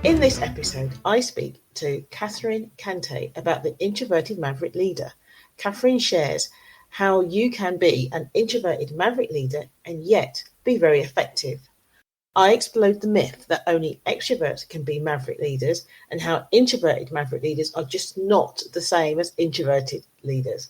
In this episode, I speak to Catherine Cantey about the Introverted Maverick Leader. Catherine shares how you can be an introverted maverick leader and yet be very effective. I explode the myth that only extroverts can be maverick leaders and how introverted maverick leaders are just not the same as introverted leaders.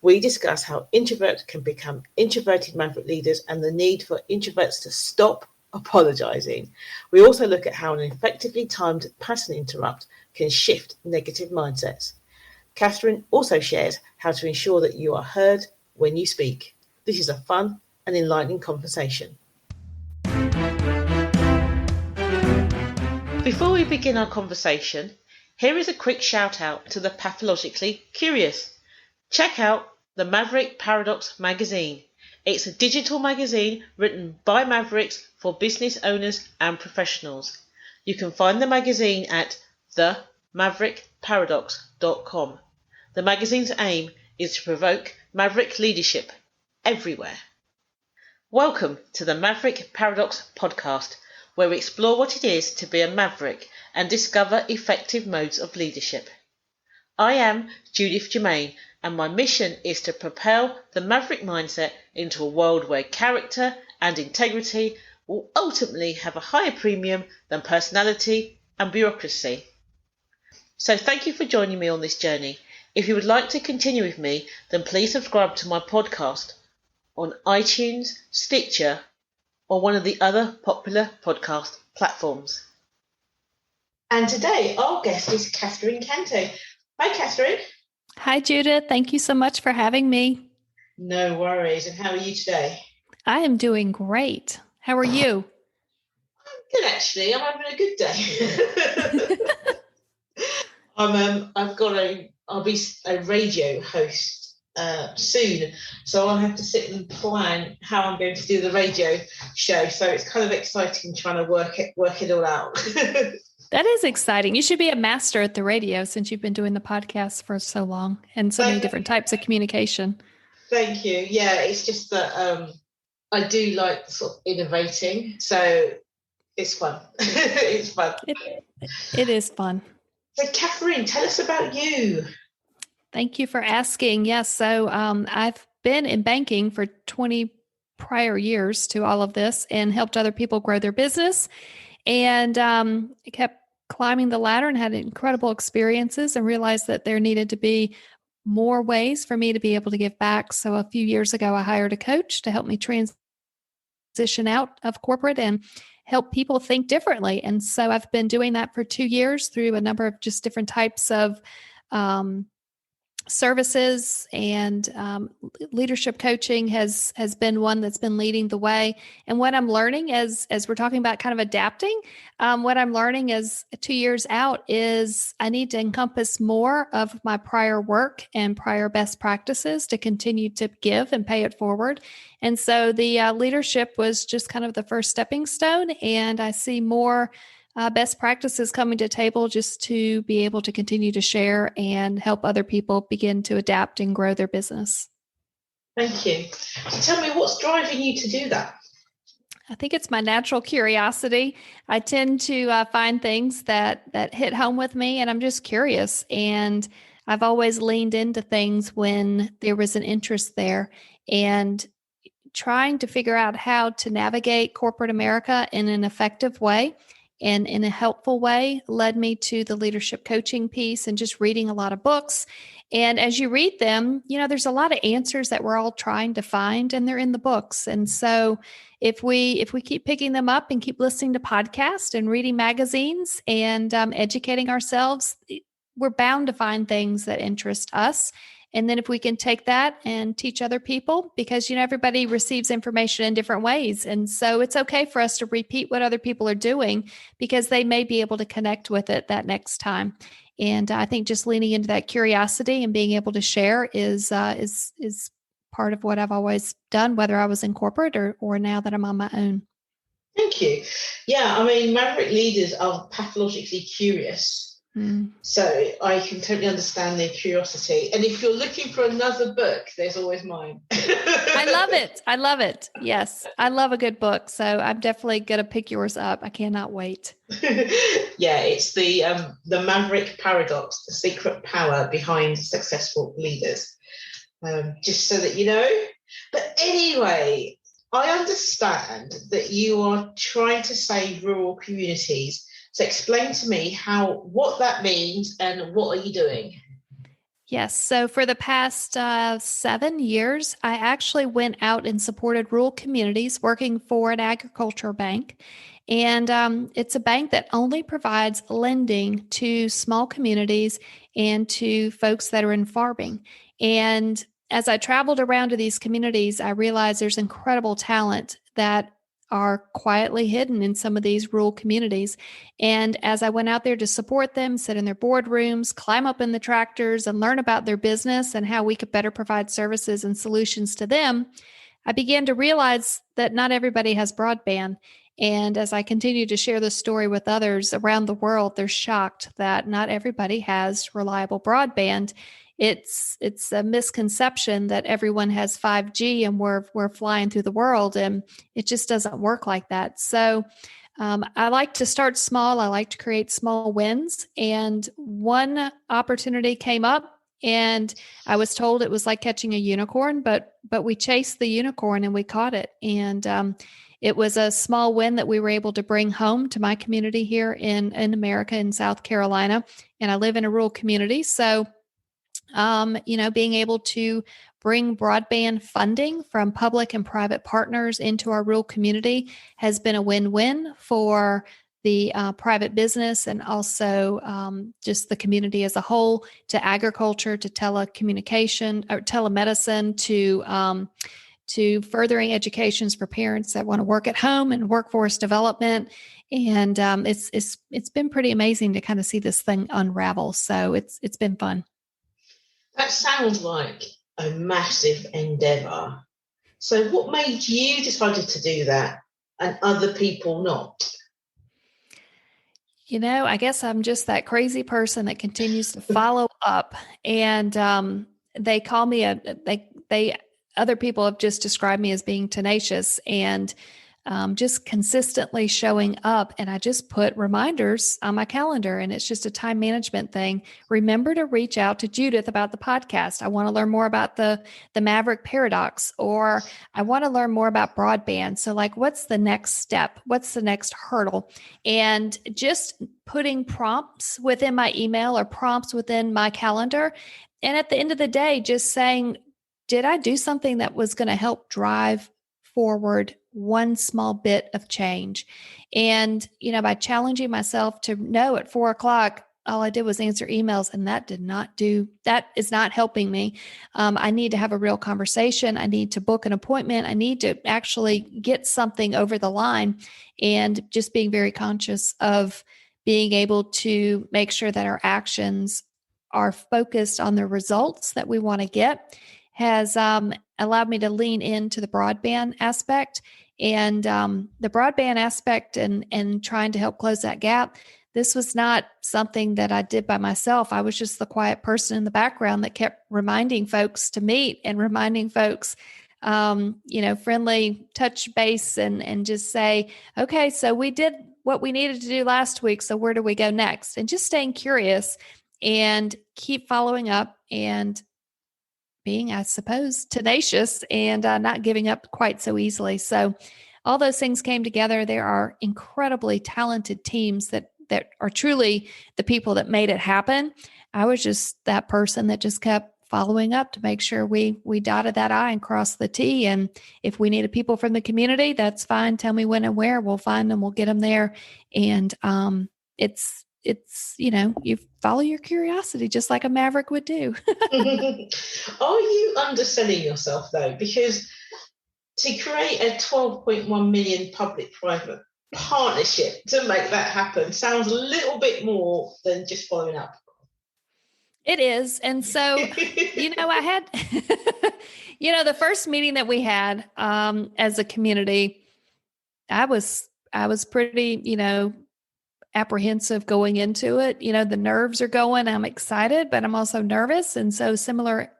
We discuss how introverts can become introverted maverick leaders and the need for introverts to stop apologising. We also look at how an effectively timed pattern interrupt can shift negative mindsets. Catherine also shares how to ensure that you are heard when you speak. This is a fun and enlightening conversation. Before we begin our conversation, here is a quick shout out to the pathologically curious. Check out the Maverick Paradox magazine. It's a digital magazine written by Mavericks for business owners and professionals. You can find the magazine at themaverickparadox.com. The magazine's aim is to provoke maverick leadership everywhere. Welcome to the Maverick Paradox podcast, where we explore what it is to be a maverick and discover effective modes of leadership. I am Judith Germain, and my mission is to propel the maverick mindset into a world where character and integrity will ultimately have a higher premium than personality and bureaucracy. So thank you for joining me on this journey. If you would like to continue with me, then please subscribe to my podcast on iTunes, Stitcher, or one of the other popular podcast platforms. And today our guest is Catherine Cantey. Hi, Catherine. Hi, Judith. Thank you so much for having me. No worries. And how are you today? I am doing great. How are you? I'm good, actually. I'm having a good day. I'll be a radio host soon, so I'll have to sit and plan how I'm going to do the radio show. So it's kind of exciting trying to work it all out. That is exciting. You should be a master at the radio since you've been doing the podcast for so long and so many different types of communication. Thank you. Yeah, it's just that I do like sort of innovating, so it's fun. It's fun. It is fun. So, Catherine, tell us about you. Thank you for asking. Yes, so I've been in banking for 20 prior years to all of this and helped other people grow their business. And I kept climbing the ladder and had incredible experiences and realized that there needed to be more ways for me to be able to give back. So a few years ago, I hired a coach to help me transition out of corporate and help people think differently. And so I've been doing that for 2 years through a number of just different types of services, and leadership coaching has been one that's been leading the way. And what I'm learning as we're talking about kind of adapting, what I'm learning as 2 years out is I need to encompass more of my prior work and prior best practices to continue to give and pay it forward. And so the leadership was just kind of the first stepping stone. And I see more best practices coming to table just to be able to continue to share and help other people begin to adapt and grow their business. Thank you. So tell me, what's driving you to do that? I think it's my natural curiosity. I tend to find things that hit home with me, and I'm just curious. And I've always leaned into things when there was an interest there, and trying to figure out how to navigate corporate America in an effective way and in a helpful way led me to the leadership coaching piece and just reading a lot of books. And as you read them, there's a lot of answers that we're all trying to find, and they're in the books. And so if we keep picking them up and keep listening to podcasts and reading magazines and educating ourselves, we're bound to find things that interest us. And then if we can take that and teach other people, because, everybody receives information in different ways. And so it's okay for us to repeat what other people are doing because they may be able to connect with it that next time. And I think just leaning into that curiosity and being able to share is part of what I've always done, whether I was in corporate or now that I'm on my own. Thank you. Yeah, Maverick leaders are pathologically curious. Mm. So I can totally understand the curiosity. And if you're looking for another book, there's always mine. I love it. I love it. Yes, I love a good book. So I'm definitely going to pick yours up. I cannot wait. Yeah, it's the Maverick Paradox, the secret power behind successful leaders. Just so that you know. But anyway, I understand that you are trying to save rural communities. So explain to me what that means and what are you doing? Yes. So for the past 7 years, I actually went out and supported rural communities working for an agriculture bank. And it's a bank that only provides lending to small communities and to folks that are in farming. And as I traveled around to these communities, I realized there's incredible talent that are quietly hidden in some of these rural communities. And as I went out there to support them, sit in their boardrooms, climb up in the tractors, and learn about their business and how we could better provide services and solutions to them, I began to realize that not everybody has broadband. And as I continue to share this story with others around the world, they're shocked that not everybody has reliable broadband. It's a misconception that everyone has 5G and we're flying through the world, and it just doesn't work like that. So I like to start small. I like to create small wins. And one opportunity came up, and I was told it was like catching a unicorn, but we chased the unicorn and we caught it. And it was a small win that we were able to bring home to my community here in America, in South Carolina. And I live in a rural community. So being able to bring broadband funding from public and private partners into our rural community has been a win-win for the private business and also just the community as a whole, to agriculture, to telecommunication or telemedicine, to furthering educations for parents that want to work at home and workforce development. And it's been pretty amazing to kind of see this thing unravel. So it's been fun. That sounds like a massive endeavor. So what made you decided to do that and other people not? I guess I'm just that crazy person that continues to follow up. And they call me other people have just described me as being tenacious and just consistently showing up. And I just put reminders on my calendar, and it's just a time management thing. Remember to reach out to Judith about the podcast. I want to learn more about the Maverick Paradox, or I want to learn more about broadband. So like, what's the next step? What's the next hurdle? And just putting prompts within my email or prompts within my calendar. And at the end of the day, just saying, did I do something that was going to help drive forward one small bit of change? And, by challenging myself to know at 4:00, all I did was answer emails, and that is not helping me. I need to have a real conversation. I need to book an appointment. I need to actually get something over the line, and just being very conscious of being able to make sure that our actions are focused on the results that we want to get has allowed me to lean into the broadband aspect. And the broadband aspect and trying to help close that gap, this was not something that I did by myself. I was just the quiet person in the background that kept reminding folks to meet and reminding folks, friendly touch base and just say, okay, so we did what we needed to do last week. So where do we go next? And just staying curious and keep following up and being, I suppose, tenacious and not giving up quite so easily. So all those things came together. There are incredibly talented teams that are truly the people that made it happen. I was just that person that just kept following up to make sure we dotted that I and crossed the T. And if we needed people from the community, that's fine. Tell me when and where. We'll find them. We'll get them there. And it's you follow your curiosity just like a maverick would do. Are you underselling yourself though? Because to create a 12.1 million public-private partnership to make that happen sounds a little bit more than just following up. It is. And so, I had, the first meeting that we had as a community, I was pretty, apprehensive going into it. You know, the nerves are going, I'm excited, but I'm also nervous. And so similar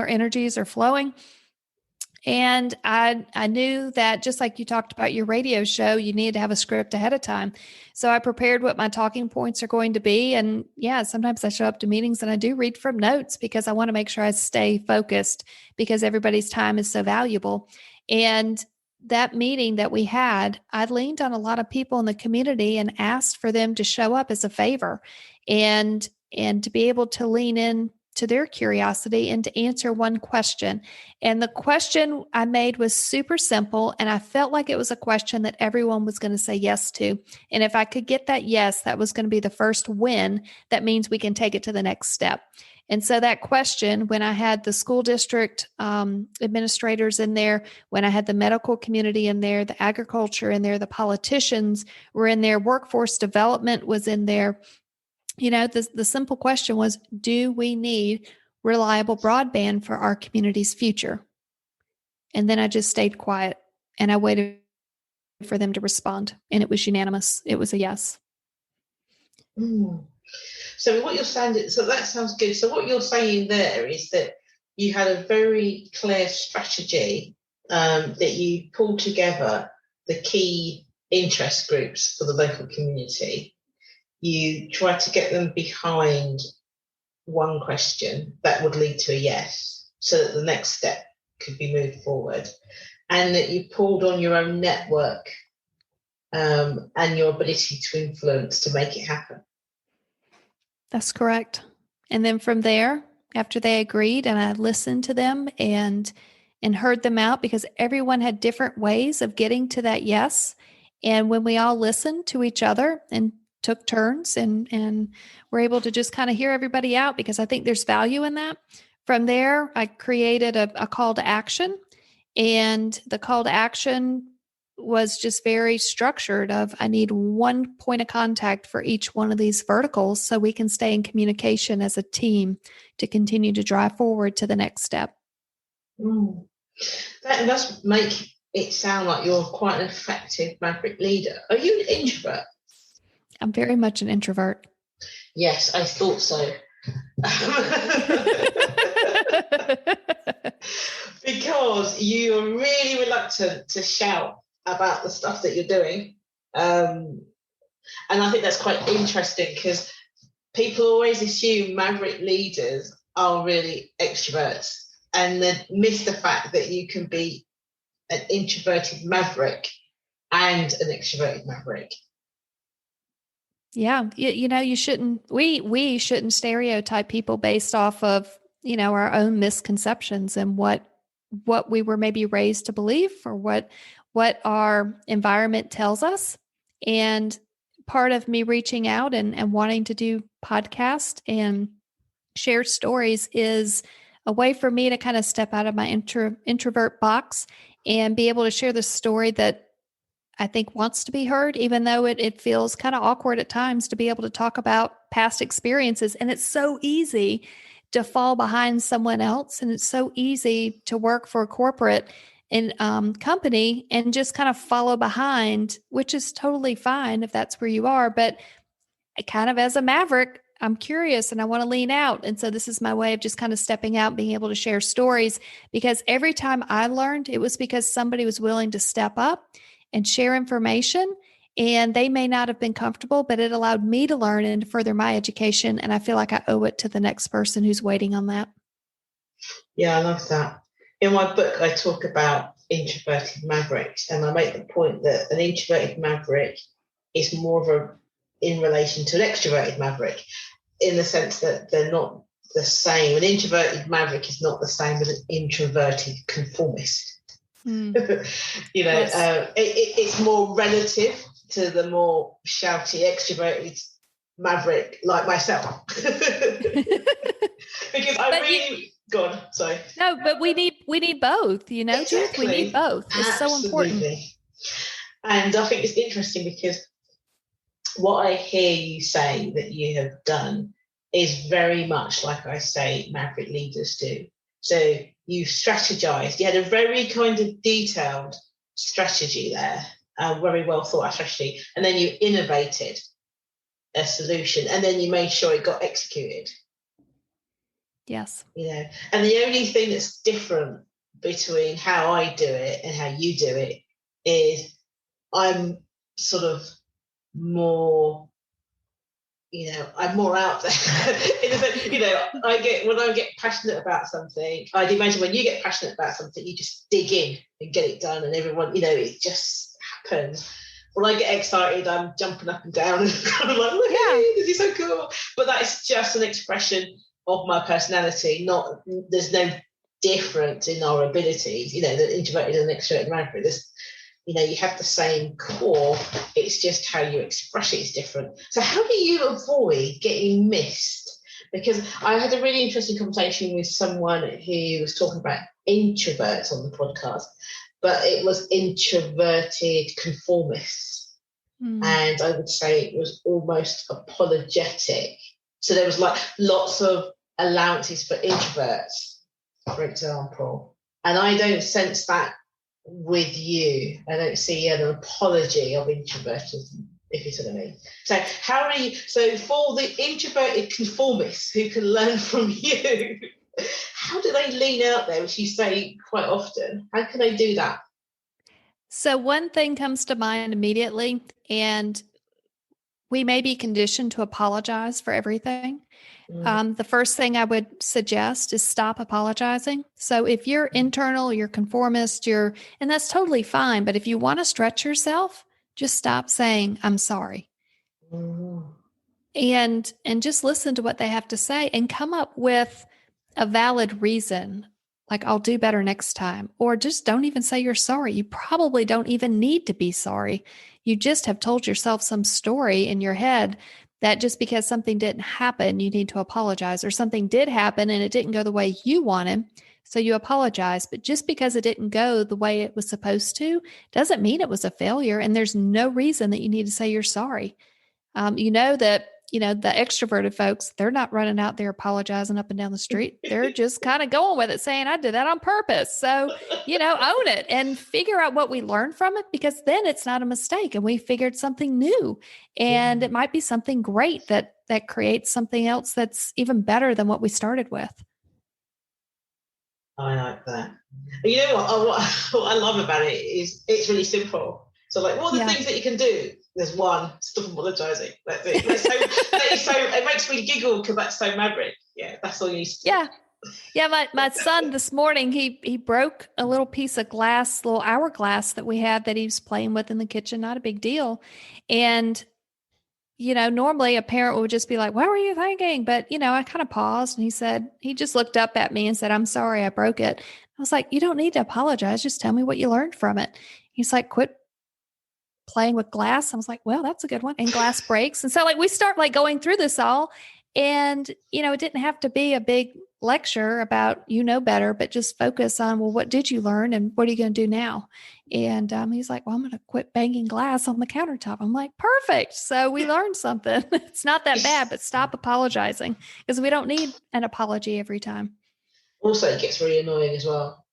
energies are flowing. And I knew that, just like you talked about your radio show, you need to have a script ahead of time. So I prepared what my talking points are going to be. And yeah, sometimes I show up to meetings and I do read from notes because I want to make sure I stay focused, because everybody's time is so valuable. And that meeting that we had, I leaned on a lot of people in the community and asked for them to show up as a favor, and to be able to lean in to their curiosity and to answer one question. And the question I made was super simple, and I felt like it was a question that everyone was going to say yes to. And if I could get that yes, that was going to be the first win. That means we can take it to the next step. And so that question, when I had the school district administrators in there, when I had the medical community in there, the agriculture in there, the politicians were in there, workforce development was in there, you know, the simple question was, do we need reliable broadband for our community's future? And then I just stayed quiet and I waited for them to respond. And it was unanimous. It was a yes. So what you're saying, so that sounds good. So what you're saying there is that you had a very clear strategy, that you pulled together the key interest groups for the local community. You tried to get them behind one question that would lead to a yes, so that the next step could be moved forward, and that you pulled on your own network and your ability to influence to make it happen. That's correct. And then from there, after they agreed and I listened to them and heard them out, because everyone had different ways of getting to that yes. And when we all listened to each other and took turns and were able to just kind of hear everybody out, because I think there's value in that. From there, I created a call to action, and the call to action was just very structured of, I need one point of contact for each one of these verticals so we can stay in communication as a team to continue to drive forward to the next step. That does make it sound like you're quite an effective Maverick leader. Are you an introvert? I'm very much an introvert. Yes, I thought so. Because you are really reluctant to shout about the stuff that you're doing. And I think that's quite interesting, because people always assume Maverick leaders are really extroverts, and they miss the fact that you can be an introverted maverick and an extroverted maverick. Yeah. You know, we shouldn't stereotype people based off of, you know, our own misconceptions and what we were maybe raised to believe, or what our environment tells us. And part of me reaching out and wanting to do podcasts and share stories is a way for me to kind of step out of my introvert box and be able to share the story that I think wants to be heard, even though it feels kind of awkward at times to be able to talk about past experiences. And it's so easy to fall behind someone else. And it's so easy to work for a corporate and company and just kind of follow behind, which is totally fine if that's where you are. But kind of as a maverick, I'm curious and I want to lean out. And so this is my way of just kind of stepping out, being able to share stories, because every time I learned, it was because somebody was willing to step up and share information. And they may not have been comfortable, but it allowed me to learn and to further my education. And I feel like I owe it to the next person who's waiting on that. Yeah, I love that. In my book, I talk about introverted mavericks, and I make the point that an introverted maverick is more in relation to an extroverted maverick, in the sense that they're not the same. An introverted maverick is not the same as an introverted conformist. Yes. It's more relative to the more shouty extroverted maverick like myself. Because go on, sorry. No, but we need both, you know, exactly. Judith, we need both. It's Absolutely. so important. And I think it's interesting, because what I hear you say that you have done is very much like I say Maverick leaders do. So you strategized, you had a very kind of detailed strategy there, very well thought out strategy, and then you innovated. a solution, and then you made sure it got executed. Yes. And the only thing that's different between how I do it and how you do it is I'm sort of more, I'm more out there. When I get passionate about something, I'd imagine when you get passionate about something, you just dig in and get it done, and everyone, it just happens. When I get excited, I'm jumping up and down and kind of like, this is so cool. But that's just an expression of my personality. There's no difference in our abilities. The introverted and extroverted maverick. You have the same core. It's just how you express it is different. So how do you avoid getting missed? Because I had a really interesting conversation with someone who was talking about introverts on the podcast, but it was introverted conformists. And I would say it was almost apologetic. So there was like lots of allowances for introverts, for example. And I don't sense that with you. I don't see an apology of introvertism, if you see what I mean. So for the introverted conformists who can learn from you, how do they lean out there, which you say quite often? How can they do that? So one thing comes to mind immediately, and we may be conditioned to apologize for everything. The first thing I would suggest is stop apologizing. So if you're internal, you're conformist, and that's totally fine. But if you want to stretch yourself, just stop saying, I'm sorry. And just listen to what they have to say and come up with a valid reason. Like, I'll do better next time. Or just don't even say you're sorry. You probably don't even need to be sorry. You just have told yourself some story in your head that just because something didn't happen, you need to apologize, or something did happen and it didn't go the way you wanted, so you apologize. But just because it didn't go the way it was supposed to doesn't mean it was a failure. And there's no reason that you need to say you're sorry. The extroverted folks, they're not running out there apologizing up and down the street. They're just kind of going with it, saying, I did that on purpose. So, own it and figure out what we learned from it, because then it's not a mistake and we figured something new, and it might be something great that creates something else that's even better than what we started with. I like that. You know what I love about it is it's really simple. So like, what are the things that you can do? There's one, stop apologising. That's it. It makes me giggle because that's so maverick. Yeah, that's all you need to do. Yeah. My son this morning, he broke a little piece of glass, little hourglass that we had that he was playing with in the kitchen. Not a big deal. And, normally a parent would just be like, what were you thinking? But, I kind of paused, and he just looked up at me and said, I'm sorry, I broke it. I was like, you don't need to apologize. Just tell me what you learned from it. He's like, quit playing with glass. I was like, well, that's a good one. And glass breaks. And so we start going through this all, and, it didn't have to be a big lecture about, better, but just focus on, well, what did you learn and what are you going to do now? And he's like, well, I'm going to quit banging glass on the countertop. I'm like, perfect. So we learned something. It's not that bad, but stop apologizing, because we don't need an apology every time. Also, it gets really annoying as well.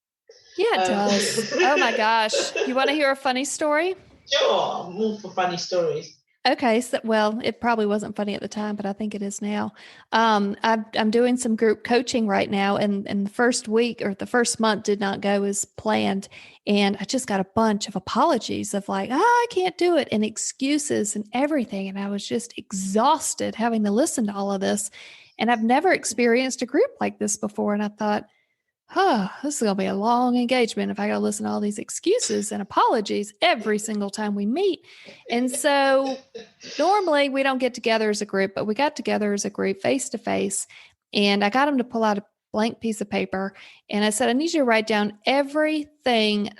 Yeah, it does. Oh my gosh. You want to hear a funny story? Sure, I'm all for funny stories. Okay. So, it probably wasn't funny at the time, but I think it is now. I'm doing some group coaching right now, and the first week or the first month did not go as planned. And I just got a bunch of apologies of I can't do it, and excuses and everything. And I was just exhausted having to listen to all of this. And I've never experienced a group like this before. And I thought, this is going to be a long engagement if I got to listen to all these excuses and apologies every single time we meet. And so normally we don't get together as a group, but we got together as a group face to face. And I got them to pull out a blank piece of paper. And I said, I need you to write down everything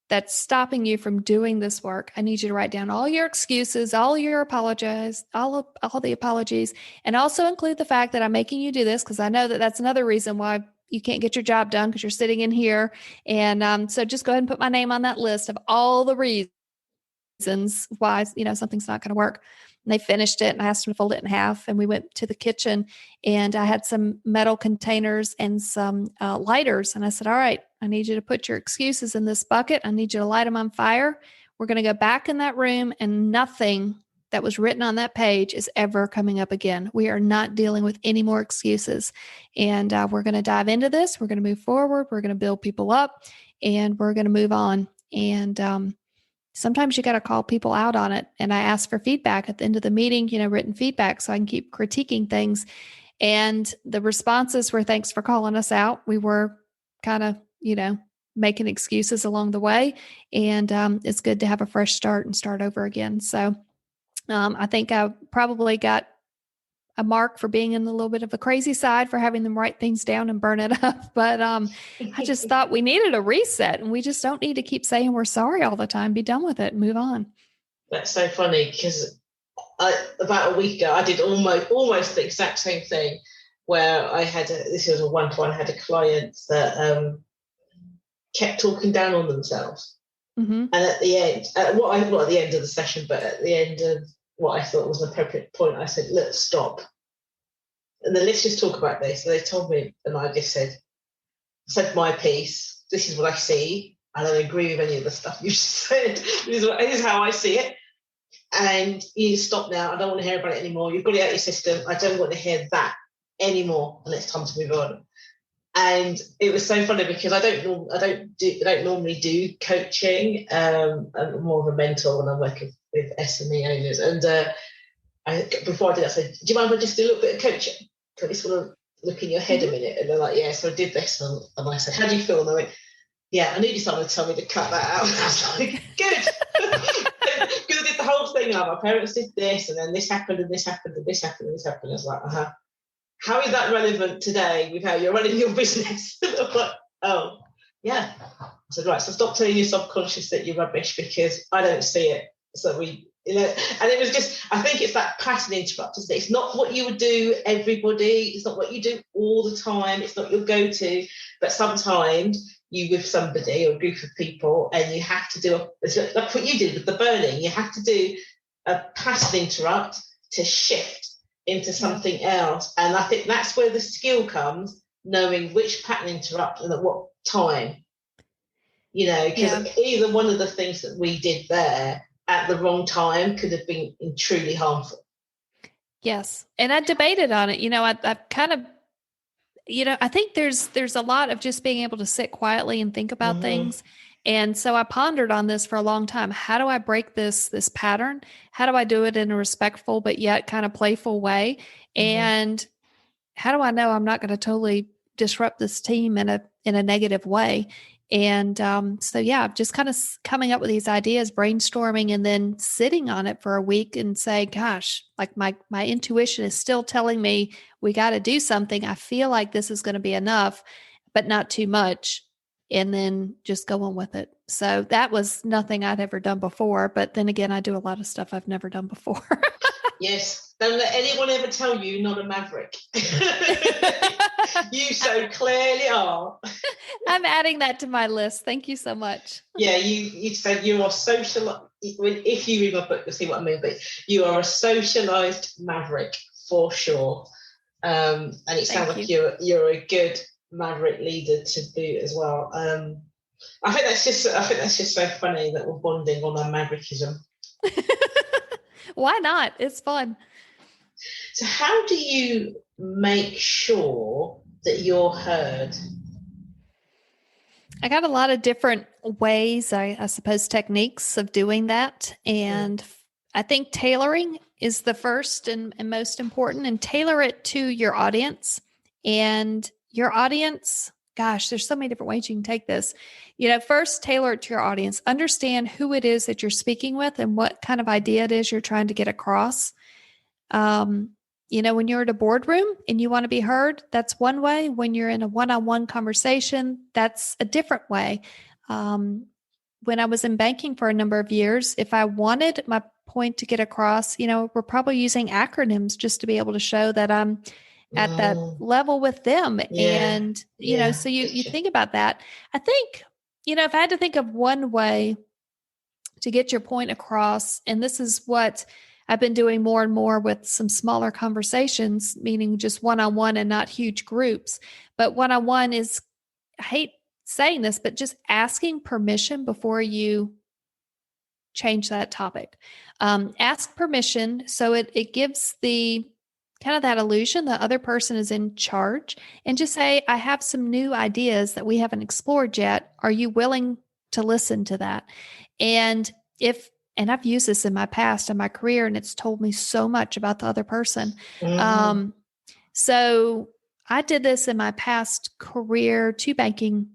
that's stopping you from doing this work. I need you to write down all your excuses, all your apologies, all the apologies, and also include the fact that I'm making you do this, because I know that that's another reason why you can't get your job done, because you're sitting in here. And so just go ahead and put my name on that list of all the reasons why, something's not going to work. And they finished it, and I asked them to fold it in half, and we went to the kitchen, and I had some metal containers and some lighters. And I said, all right, I need you to put your excuses in this bucket. I need you to light them on fire. We're going to go back in that room, and nothing that was written on that page is ever coming up again. We are not dealing with any more excuses. And we're going to dive into this. We're going to move forward. We're going to build people up, and we're going to move on. And sometimes you got to call people out on it. And I ask for feedback at the end of the meeting, written feedback, so I can keep critiquing things. And the responses were, thanks for calling us out. We were kind of, making excuses along the way. And it's good to have a fresh start and start over again. So I think I probably got a mark for being in a little bit of a crazy side for having them write things down and burn it up. But I just thought we needed a reset, and we just don't need to keep saying we're sorry all the time. Be done with it and move on. That's so funny, because about a week ago, I did almost the exact same thing, where this was a one-to-one, I had a client that kept talking down on themselves. Mm-hmm. And at the end, not at the end of the session, but at the end of what I thought was an appropriate point, I said, look, stop. And then let's just talk about this. And they told me, and I just said my piece. This is what I see. I don't agree with any of the stuff you said. This is how I see it. And you need to stop now. I don't want to hear about it anymore. You've got it out of your system. I don't want to hear that anymore. And it's time to move on. And it was so funny, because I don't normally do coaching. I'm more of a mentor when I'm working with SME owners. And before I did that, I said, do you mind if I just do a little bit of coaching? I just want to look in your head a minute. And they're like, yeah. So I did this, and I said, how do you feel? And they went, yeah, I needed someone to tell me to cut that out. And I was like, good. Because I did the whole thing. My parents did this, and then this happened, and this happened, and this happened, and this happened. I was like, how is that relevant today with how you're running your business? I'm like, oh, yeah. I said, right, so stop telling your subconscious that you're rubbish, because I don't see it. So and it was just, I think it's that pattern interrupt, isn't it? It's not what you would do, everybody. It's not what you do all the time. It's not your go-to. But sometimes you with somebody or a group of people, and you have to do, like what you did with the burning, you have to do a pattern interrupt to shift into something else. And I think that's where the skill comes, knowing which pattern interrupt and at what time. Because either one of the things that we did there at the wrong time could have been truly harmful. Yes. And I debated on it. I've kind of, I think there's a lot of just being able to sit quietly and think about things. And so I pondered on this for a long time. How do I break this pattern? How do I do it in a respectful but yet kind of playful way? And how do I know I'm not going to totally disrupt this team in a negative way? And just kind of coming up with these ideas, brainstorming, and then sitting on it for a week and say, gosh, like my intuition is still telling me we got to do something. I feel like this is going to be enough, but not too much. And then just go on with it. So that was nothing I'd ever done before. But then again, I do a lot of stuff I've never done before. Yes. Don't let anyone ever tell you you're not a maverick. You so clearly are. I'm adding that to my list. Thank you so much. Yeah, you said you are social. If you read my book, you'll see what I mean. But you are a socialized maverick for sure. And it sounds like you're a good Maverick leader to boot as well. I think that's just so funny that we're bonding on our maverickism. Why not? It's fun. So how do you make sure that you're heard? I got a lot of different ways, I suppose, techniques of doing that. And I think tailoring is the first and most important, and tailor it to your audience. And your audience, gosh, there's so many different ways you can take this. First, tailor it to your audience. Understand who it is that you're speaking with and what kind of idea it is you're trying to get across. When you're at a boardroom and you want to be heard, that's one way. When you're in a one-on-one conversation, that's a different way. When I was in banking for a number of years, if I wanted my point to get across, we're probably using acronyms just to be able to show that I'm at that level with them. And, so you think about that. I think, if I had to think of one way to get your point across, and this is what I've been doing more and more with some smaller conversations, meaning just one-on-one and not huge groups. But one-on-one is, I hate saying this, but just asking permission before you change that topic. Ask permission. So it gives the kind of that illusion the other person is in charge, and just say, I have some new ideas that we haven't explored yet. Are you willing to listen to that? And I've used this in my past, in my career, and it's told me so much about the other person. Mm-hmm. So I did this in my past career to banking,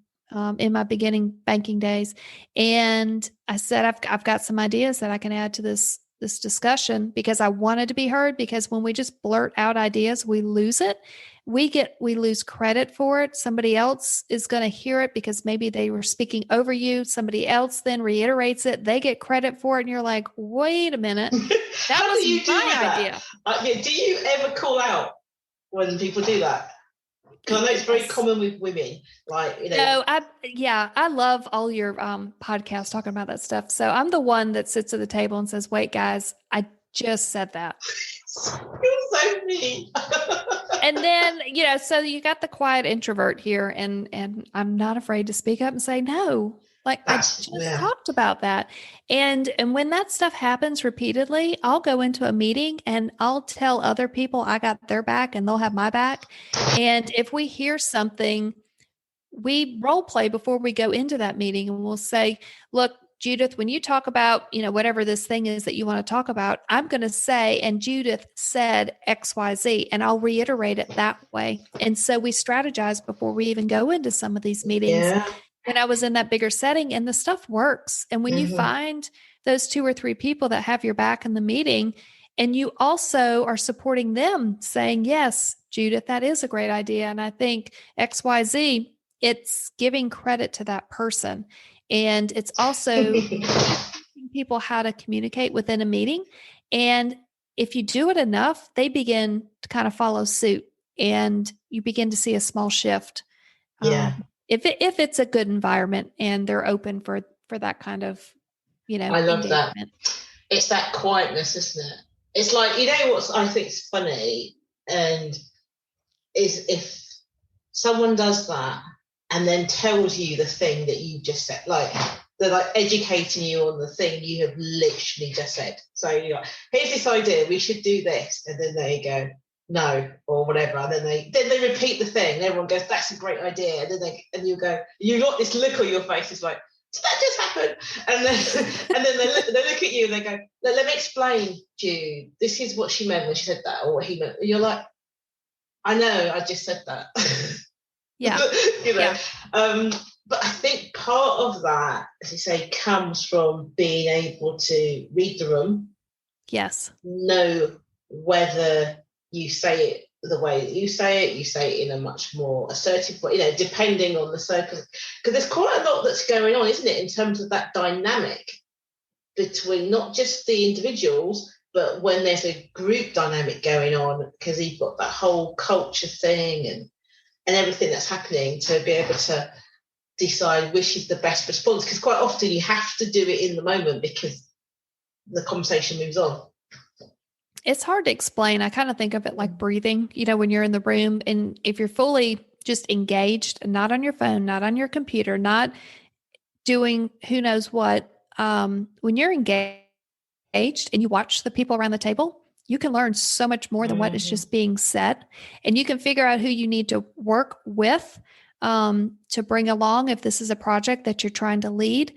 in my beginning banking days. And I said, I've got some ideas that I can add to this discussion, because I wanted to be heard, because when we just blurt out ideas, we lose it. We lose credit for it. Somebody else is going to hear it because maybe they were speaking over you. Somebody else then reiterates it. They get credit for it. And you're like, wait a minute. That was my idea. Do you ever call out when people do that? Because I know it's very common with women. No, I love all your podcasts talking about that stuff. So I'm the one that sits at the table and says, wait, guys, I just said that. You're so mean. And then, so you got the quiet introvert here, and I'm not afraid to speak up and say, no, I just talked about that. And when that stuff happens repeatedly, I'll go into a meeting and I'll tell other people I got their back and they'll have my back. And if we hear something, we role play before we go into that meeting, and we'll say, look, Judith, when you talk about, whatever this thing is that you want to talk about, I'm going to say, and Judith said XYZ, and I'll reiterate it that way. And so we strategize before we even go into some of these meetings. Yeah. When I was in that bigger setting, and the stuff works. And when you find those 2 or 3 people that have your back in the meeting, and you also are supporting them, saying, yes, Judith, that is a great idea. And I think XYZ, it's giving credit to that person. And it's also teaching people how to communicate within a meeting. And if you do it enough, they begin to kind of follow suit, and you begin to see a small shift. Yeah. If it's a good environment and they're open for that kind of, I love engagement. that. It's that quietness, isn't it? It's like, what I think is funny, and is if someone does that and then tells you the thing that you just said, they're educating you on the thing you have literally just said. So you're like, here's this idea, we should do this, and then they go, no, or whatever, and then they repeat the thing, and everyone goes, that's a great idea, and you go, you got this look on your face, it's like, did that just happen? And then they look at you and they go, let me explain, Jude, this is what she meant when she said that, or what he meant. And you're like, I know, I just said that. Yeah. But I think part of that, as you say, comes from being able to read the room. Yes. Know whether you say it the way that you say it in a much more assertive way, depending on the circumstance. Because there's quite a lot that's going on, isn't it, in terms of that dynamic between not just the individuals, but when there's a group dynamic going on, because you've got that whole culture thing and everything that's happening, to be able to decide which is the best response. Because quite often you have to do it in the moment because the conversation moves on. It's hard to explain. I kind of think of it like breathing, when you're in the room, and if you're fully just engaged, not on your phone, not on your computer, not doing who knows what, when you're engaged and you watch the people around the table, you can learn so much more than what is just being said. And you can figure out who you need to work with, to bring along if this is a project that you're trying to lead.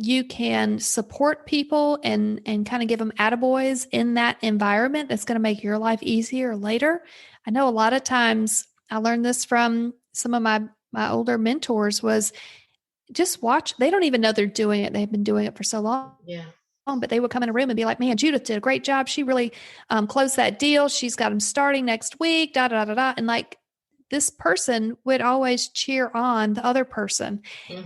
You can support people and kind of give them attaboys in that environment that's going to make your life easier later. I know a lot of times, I learned this from some of my older mentors, was just watch. They don't even know they're doing it. They've been doing it for so long. Yeah. But they would come in a room and be like, man, Judith did a great job. She really closed that deal. She's got them starting next week, da, da, da, da. And this person would always cheer on the other person.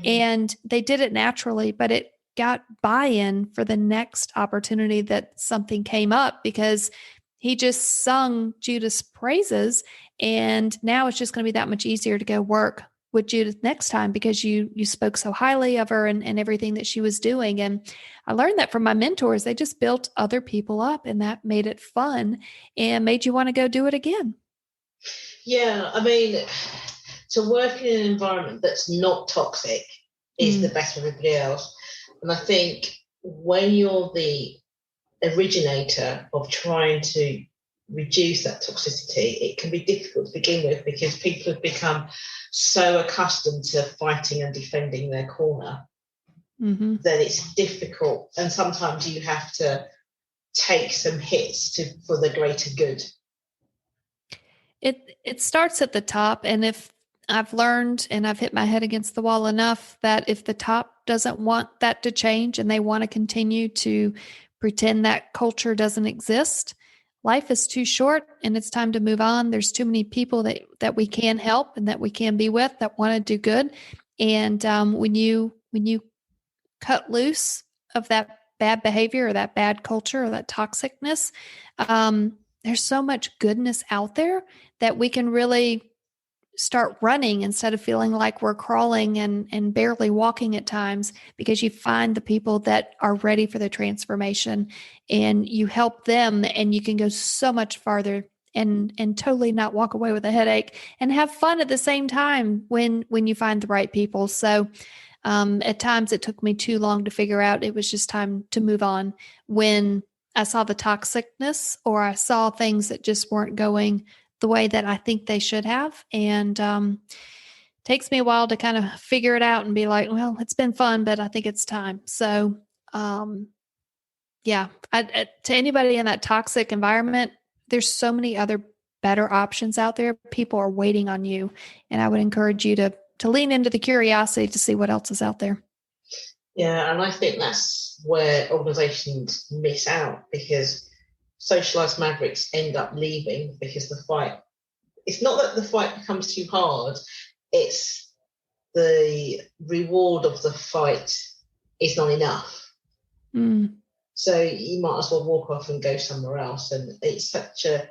And they did it naturally, but it got buy-in for the next opportunity that something came up, because he just sung Judith's praises. And now it's just going to be that much easier to go work with Judith next time, because you spoke so highly of her and everything that she was doing. And I learned that from my mentors. They just built other people up, and that made it fun and made you want to go do it again. Yeah, I mean, to work in an environment that's not toxic is the best for everybody else. And I think when you're the originator of trying to reduce that toxicity, it can be difficult to begin with because people have become so accustomed to fighting and defending their corner that it's difficult. And sometimes you have to take some hits for the greater good. It starts at the top, and if I've learned and I've hit my head against the wall enough that if the top doesn't want that to change and they want to continue to pretend that culture doesn't exist, life is too short and it's time to move on. There's too many people that we can help and that we can be with that want to do good. And when you cut loose of that bad behavior or that bad culture or that toxicness, there's so much goodness out there that we can really start running instead of feeling like we're crawling and barely walking at times, because you find the people that are ready for the transformation and you help them, and you can go so much farther and totally not walk away with a headache and have fun at the same time when you find the right people. So at times it took me too long to figure out it was just time to move on when I saw the toxicness or I saw things that just weren't going the way that I think they should have. And takes me a while to kind of figure it out and be like, well, it's been fun, but I think it's time. So to anybody in that toxic environment, there's so many other better options out there. People are waiting on you. And I would encourage you to lean into the curiosity to see what else is out there. Yeah, and I think that's where organizations miss out, because socialized mavericks end up leaving because the fight, it's not that the fight becomes too hard, it's the reward of the fight is not enough. So you might as well walk off and go somewhere else. And it's such a, I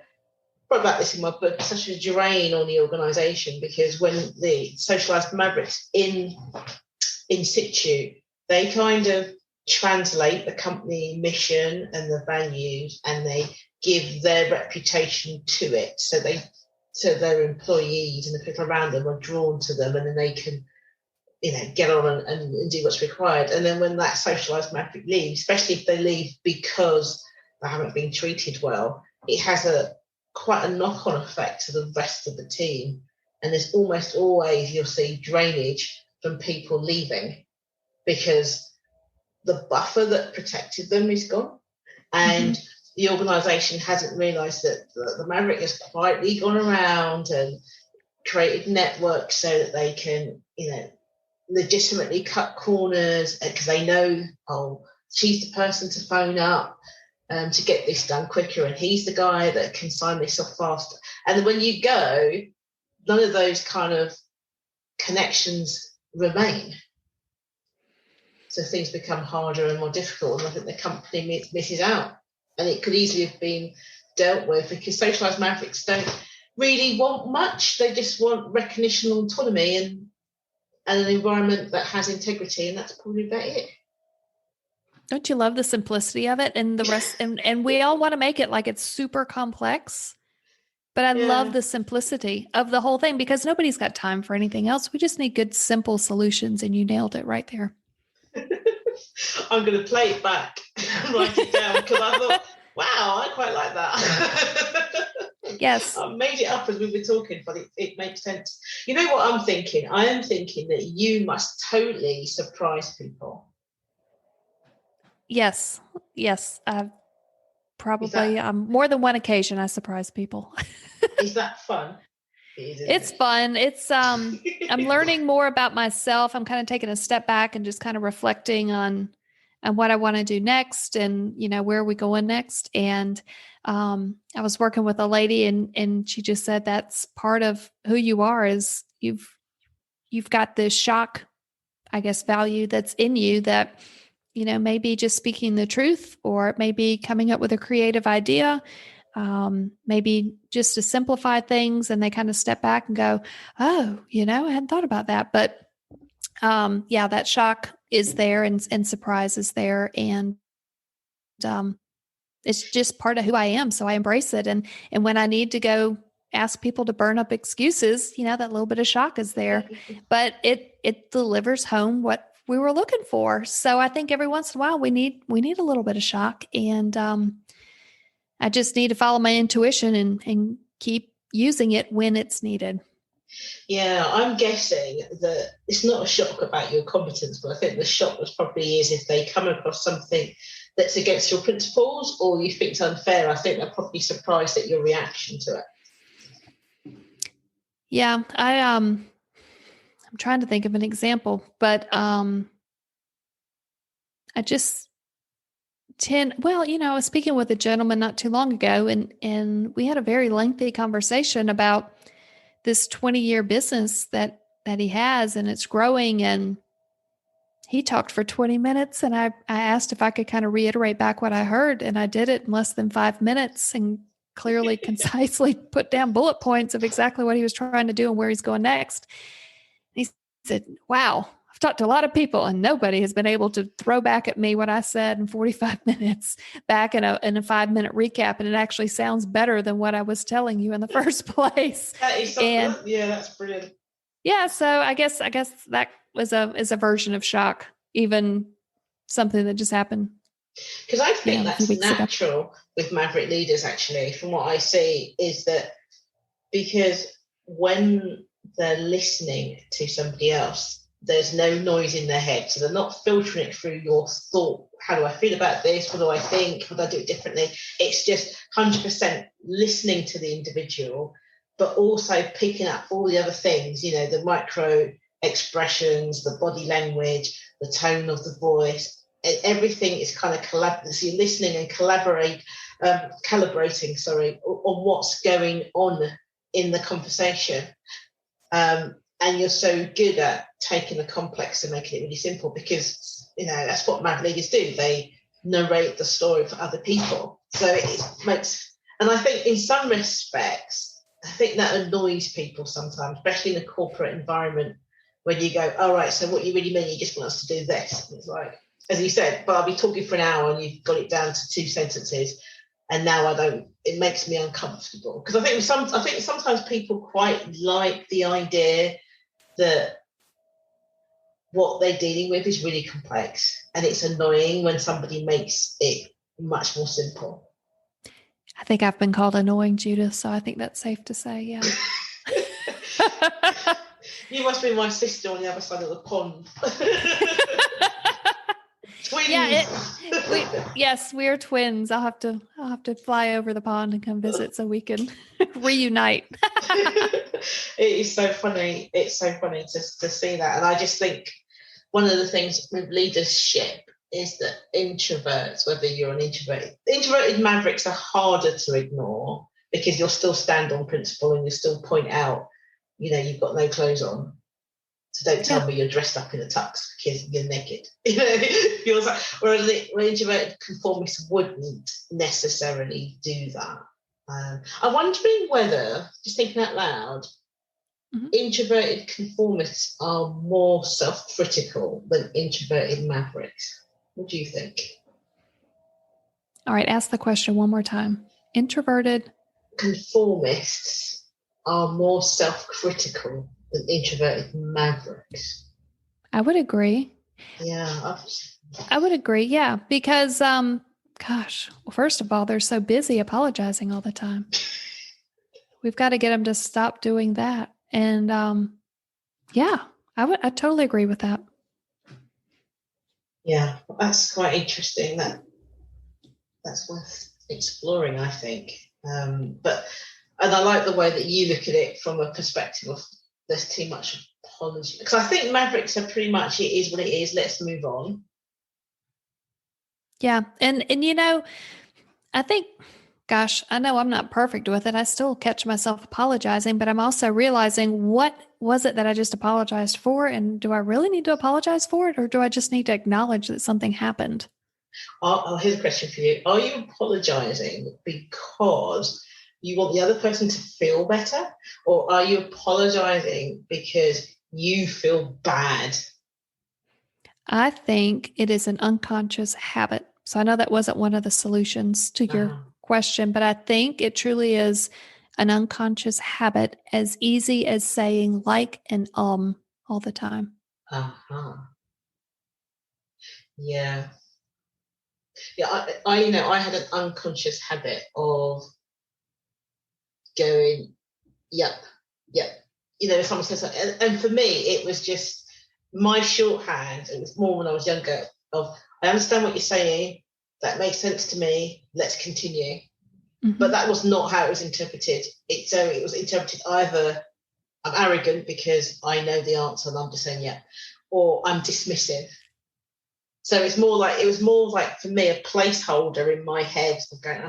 wrote about this in my book, such a drain on the organization, because when the socialized mavericks in situ, they kind of translate the company mission and the values, and they give their reputation to it. So their employees and the people around them are drawn to them, and then they can, get on and do what's required. And then when that socialized maverick leaves, especially if they leave because they haven't been treated well, it has quite a knock-on effect to the rest of the team. And there's almost always, you'll see drainage from people leaving because the buffer that protected them is gone. And the organisation hasn't realised that the Maverick has quietly gone around and created networks so that they can, legitimately cut corners, because they know, she's the person to phone up to get this done quicker, and he's the guy that can sign this off faster. And when you go, none of those kind of connections remain. So things become harder and more difficult, and I think the company misses out. And it could easily have been dealt with, because socialised mavericks don't really want much. They just want recognition and autonomy and an environment that has integrity, and that's probably about it. Don't you love the simplicity of it and the rest? and we all want to make it like it's super complex, but I love the simplicity of the whole thing, because nobody's got time for anything else. We just need good, simple solutions, and you nailed it right there. I'm going to play it back and write it down, because I thought, wow, I quite like that. Yes. I made it up as we were talking, but it makes sense. You know what I'm thinking? I am thinking that you must totally surprise people. Yes. I've probably more than one occasion I surprise people. Is that fun? It's fun. It's I'm learning more about myself. I'm kind of taking a step back and just kind of reflecting on what I want to do next, and where are we going next. And I was working with a lady, and she just said that's part of who you are, is you've got this shock, I guess, value that's in you that maybe just speaking the truth, or maybe coming up with a creative idea. Maybe just to simplify things, and they kind of step back and go, oh, I hadn't thought about that. But that shock is there, and surprise is there. And it's just part of who I am. So I embrace it. And when I need to go ask people to burn up excuses, that little bit of shock is there, but it delivers home what we were looking for. So I think every once in a while we need a little bit of shock, and I just need to follow my intuition and keep using it when it's needed. Yeah, I'm guessing that it's not a shock about your competence, but I think the shock was probably is if they come across something that's against your principles or you think it's unfair. I think they're probably surprised at your reaction to it. Yeah, I'm trying to think of an example, but I just I was speaking with a gentleman not too long ago, and we had a very lengthy conversation about this 20-year business that he has, and it's growing. And he talked for 20 minutes, and I asked if I could kind of reiterate back what I heard, and I did it in less than 5 minutes and clearly, concisely put down bullet points of exactly what he was trying to do and where he's going next. And he said, wow, I've talked to a lot of people and nobody has been able to throw back at me what I said in 45 minutes back in a 5-minute recap. And it actually sounds better than what I was telling you in the first place. That is something, yeah, that's brilliant. Yeah. So I guess that is a version of shock, even something that just happened. Because I think that's natural with Maverick leaders, actually, from what I see, is that because when they're listening to somebody else, there's no noise in their head. So they're not filtering it through your thought. How do I feel about this? What do I think? Would I do it differently? It's just 100% listening to the individual, but also picking up all the other things, the micro expressions, the body language, the tone of the voice. Everything is kind of collaborative. So you're listening and calibrating, on what's going on in the conversation. And you're so good at taking the complex and making it really simple because, that's what Maverick leaders do. They narrate the story for other people. So it makes, and I think in some respects, I think that annoys people sometimes, especially in a corporate environment, when you go, all right, so what you really mean, you just want us to do this. And it's like, as you said, but I'll be talking for an hour and you've got it down to 2 sentences. And now it makes me uncomfortable. Because I think sometimes people quite like the idea that what they're dealing with is really complex. And it's annoying when somebody makes it much more simple. I think I've been called annoying, Judith. So I think that's safe to say, yeah. You must be my sister on the other side of the pond. Twins. Yeah, yes, we are twins. I'll have to fly over the pond and come visit so we can reunite. It is so funny. It's so funny to see that. And I just think one of the things with leadership is that introverts, whether you're an introverted mavericks are harder to ignore because you'll still stand on principle and you still point out, you've got no clothes on. So don't tell me you're dressed up in a tux because you're naked. Feels like, whereas introverted conformists wouldn't necessarily do that. I'm wondering whether, just thinking out loud, introverted conformists are more self-critical than introverted mavericks. What do you think? All right, ask the question one more time. Introverted conformists are more self-critical than introverted mavericks. I would agree. Yeah. I would agree, yeah. Because, first of all, they're so busy apologizing all the time. We've got to get them to stop doing that. And, I totally agree with that. Yeah, that's quite interesting. That's worth exploring, I think. And I like the way that you look at it from a perspective of there's too much apology. Because I think mavericks are pretty much it is what it is. Let's move on. Yeah. And I think, gosh, I know I'm not perfect with it. I still catch myself apologizing, but I'm also realizing what was it that I just apologized for? And do I really need to apologize for it? Or do I just need to acknowledge that something happened? Here's a question for you. Are you apologizing because you want the other person to feel better? Or are you apologizing because you feel bad? I think it is an unconscious habit. So I know that wasn't one of the solutions to your question, but I think it truly is an unconscious habit, as easy as saying like and all the time. Yeah. Yeah, I had an unconscious habit of going, yep, yep. If someone says something, and for me, it was just my shorthand. It was more when I was younger. Of I understand what you're saying. That makes sense to me. Let's continue. Mm-hmm. But that was not how it was interpreted. It was interpreted either I'm arrogant because I know the answer and I'm just saying yeah, or I'm dismissive. So it was more like for me a placeholder in my head of going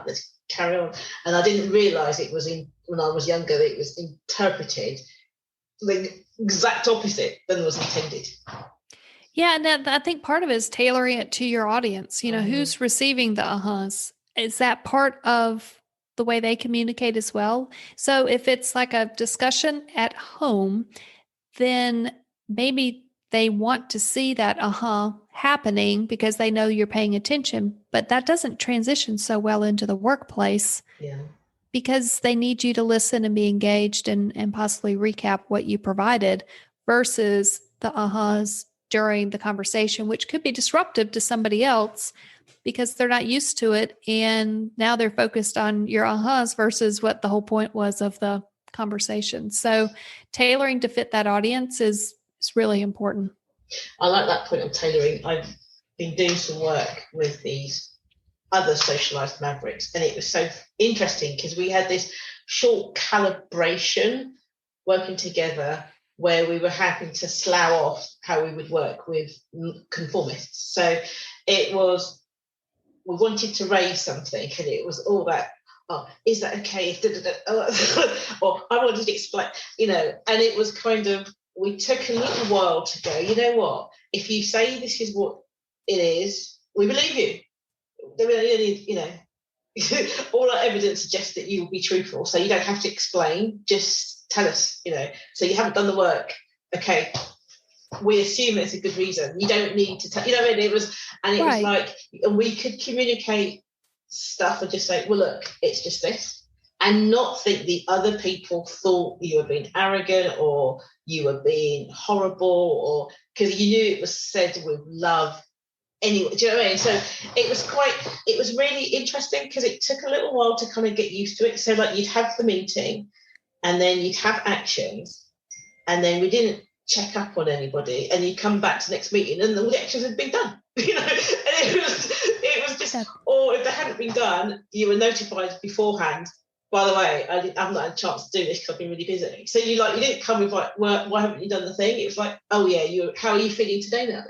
let's carry on. And I didn't realise it was when I was younger that it was interpreted the exact opposite than was intended. Yeah, and I think part of it is tailoring it to your audience. Who's receiving the ahas? Is that part of the way they communicate as well? So if it's like a discussion at home, then maybe they want to see that happening because they know you're paying attention, but that doesn't transition so well into the workplace. Yeah. Because they need you to listen and be engaged and possibly recap what you provided versus the ahas during the conversation, which could be disruptive to somebody else because they're not used to it. And now they're focused on your ahas versus what the whole point was of the conversation. So tailoring to fit that audience is really important. I like that point of tailoring. I've been doing some work with these other socialized mavericks, and it was so interesting because we had this short calibration working together where we were having to slough off how we would work with conformists. So it was, we wanted to raise something and it was all that, oh, is that okay? Or I wanted to explain, and it was kind of, we took a little while to go, you know what, if you say this is what it is, we believe you. All our evidence suggests that you will be truthful, so you don't have to explain, just tell us, so you haven't done the work, okay, we assume it's a good reason, you don't need to tell, it was like, and we could communicate stuff and just say, well, look, it's just this, and not think the other people thought you were being arrogant or you were being horrible, or because you knew it was said with love. Anyway, do you know what I mean? So it was really interesting because it took a little while to kind of get used to it. So like you'd have the meeting and then you'd have actions and then we didn't check up on anybody and you'd come back to the next meeting and all the actions had been done, and it was just, or if they hadn't been done, you were notified beforehand. By the way, I've not had a chance to do this because I've been really busy. So you didn't come with like, why haven't you done the thing? It was like, oh yeah, how are you feeling today now?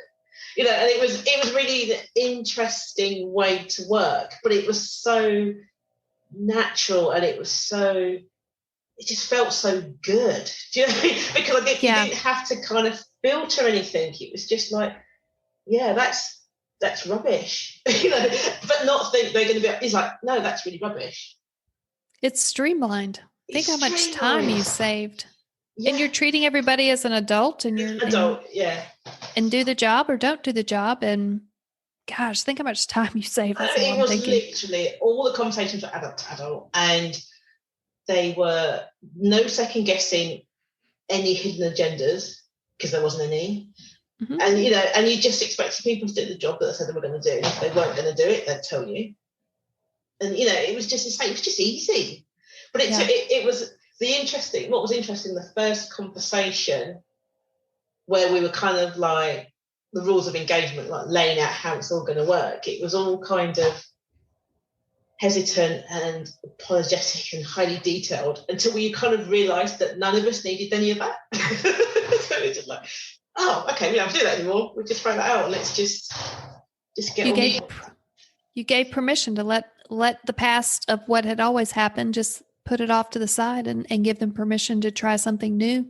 And it was really the interesting way to work, but it was so natural and it just felt so good. Do you know what I mean? Because you didn't have to kind of filter anything. It was just like, yeah, that's rubbish, but not think they're going to be, it's like, no, that's really rubbish. It's streamlined. Think how much time you saved. Yeah. And you're treating everybody as an adult and you're yeah. And do the job or don't do the job. And gosh, think how much time you save. That's it was literally all the conversations were adult to adult, and they were no second guessing any hidden agendas because there wasn't any. Mm-hmm. And and you just expected people to do the job that they said they were going to do. And if they weren't going to do it, they'd tell you. And it was just easy. But it was what was interesting, the first conversation where we were kind of like the rules of engagement, like laying out how it's all going to work. It was all kind of hesitant and apologetic and highly detailed until we kind of realised that none of us needed any of that. So it's just like, oh, okay, we don't have to do that anymore. We'll just throw that out and let's just get on. You gave permission to let the past of what had always happened, just put it off to the side and give them permission to try something new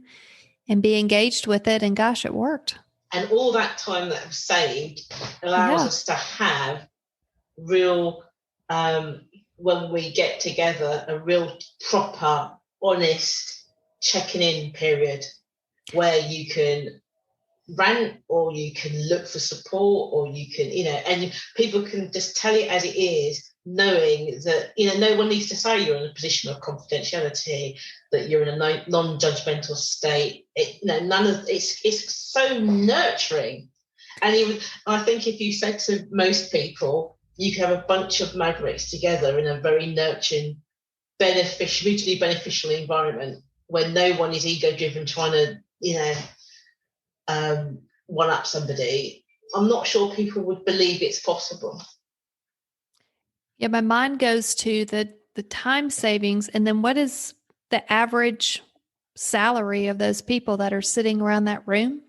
and be engaged with it. And gosh, it worked. And all that time that was saved allows us to have real, when we get together, a real proper, honest checking in period where you can rant or you can look for support or you can, and people can just tell it as it is, knowing that, no one needs to say you're in a position of confidentiality, that you're in a non-judgmental state. It's so nurturing. And even I think if you said to most people, you can have a bunch of mavericks together in a very nurturing, mutually beneficial environment where no one is ego-driven trying to, one up somebody. I'm not sure people would believe it's possible. Yeah, my mind goes to the time savings, and then what is the average salary of those people that are sitting around that room,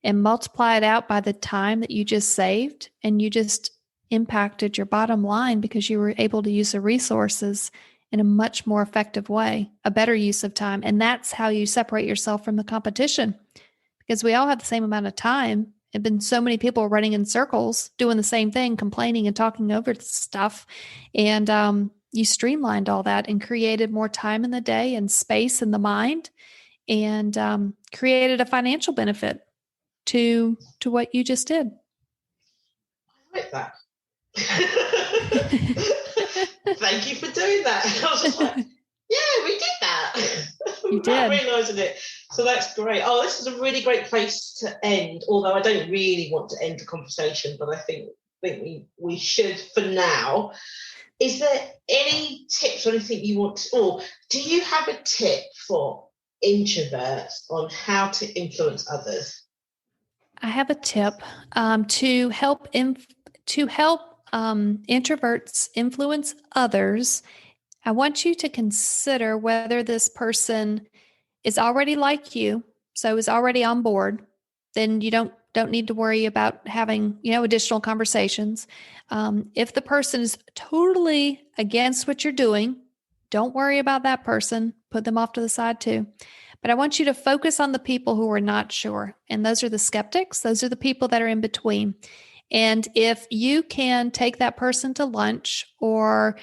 and multiply it out by the time that you just saved, and you just impacted your bottom line because you were able to use the resources in a much more effective way, a better use of time. And that's how you separate yourself from the competition, because we all have the same amount of time. There've been so many people running in circles, doing the same thing, complaining and talking over stuff. And you streamlined all that and created more time in the day and space in the mind, and created a financial benefit to what you just did. I like that. Thank you for doing that. I was just like, yeah, we did that. You did. Not realising it. So that's great. Oh, this is a really great place to end, although I don't really want to end the conversation, but I think we should for now. Is there any tips or anything you want to, or do you have a tip for introverts on how to influence others? I have a tip to help introverts influence others. I want you to consider whether this person is already like you, so is already on board. Then you don't need to worry about having additional conversations. If the person is totally against what you're doing, don't worry about that person. Put them off to the side too. But I want you to focus on the people who are not sure. And those are the skeptics. Those are the people that are in between. And if you can take that person to lunch or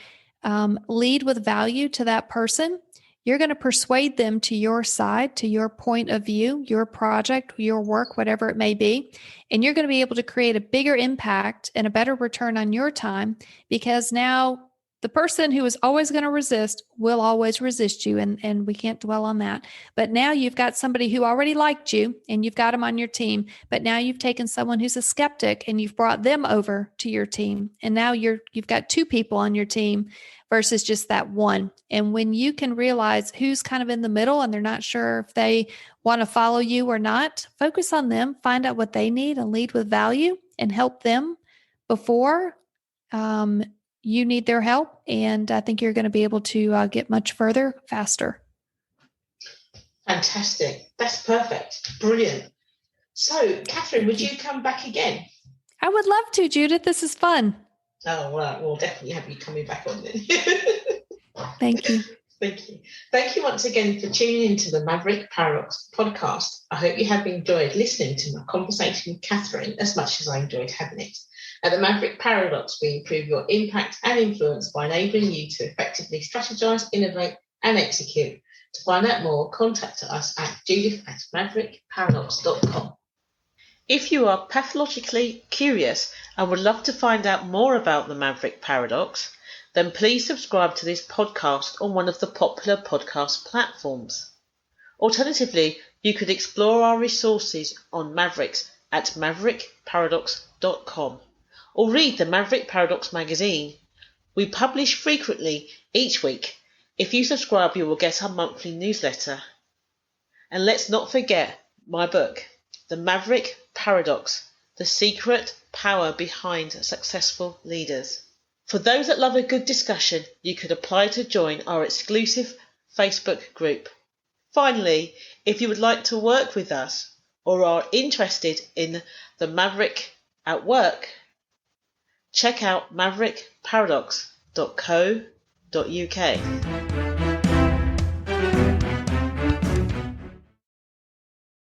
lead with value to that person, you're going to persuade them to your side, to your point of view, your project, your work, whatever it may be. And you're going to be able to create a bigger impact and a better return on your time, because now the person who is always going to resist will always resist you. And we can't dwell on that. But now you've got somebody who already liked you and you've got them on your team. But now you've taken someone who's a skeptic and you've brought them over to your team. And now you've got two people on your team versus just that one. And when you can realize who's kind of in the middle and they're not sure if they want to follow you or not, focus on them, find out what they need and lead with value and help them before you need their help. And I think you're going to be able to get much further faster. Fantastic. That's perfect. Brilliant. So, Catherine, would you come back again? I would love to, Judith. This is fun. Oh, well, we'll definitely have you coming back on then. Thank you. Thank you. Thank you once again for tuning into the Maverick Paradox podcast. I hope you have enjoyed listening to my conversation with Catherine as much as I enjoyed having it. At the Maverick Paradox, we improve your impact and influence by enabling you to effectively strategize, innovate, and execute. To find out more, contact us at judith@maverickparadox.com. If you are pathologically curious and would love to find out more about the Maverick Paradox, then please subscribe to this podcast on one of the popular podcast platforms. Alternatively, you could explore our resources on Mavericks at maverickparadox.com or read the Maverick Paradox magazine. We publish frequently each week. If you subscribe, you will get our monthly newsletter. And let's not forget my book, The Maverick Paradox, The Secret Power Behind Successful Leaders. For those that love a good discussion, you could apply to join our exclusive Facebook group. Finally, if you would like to work with us or are interested in the Maverick at work, check out maverickparadox.co.uk.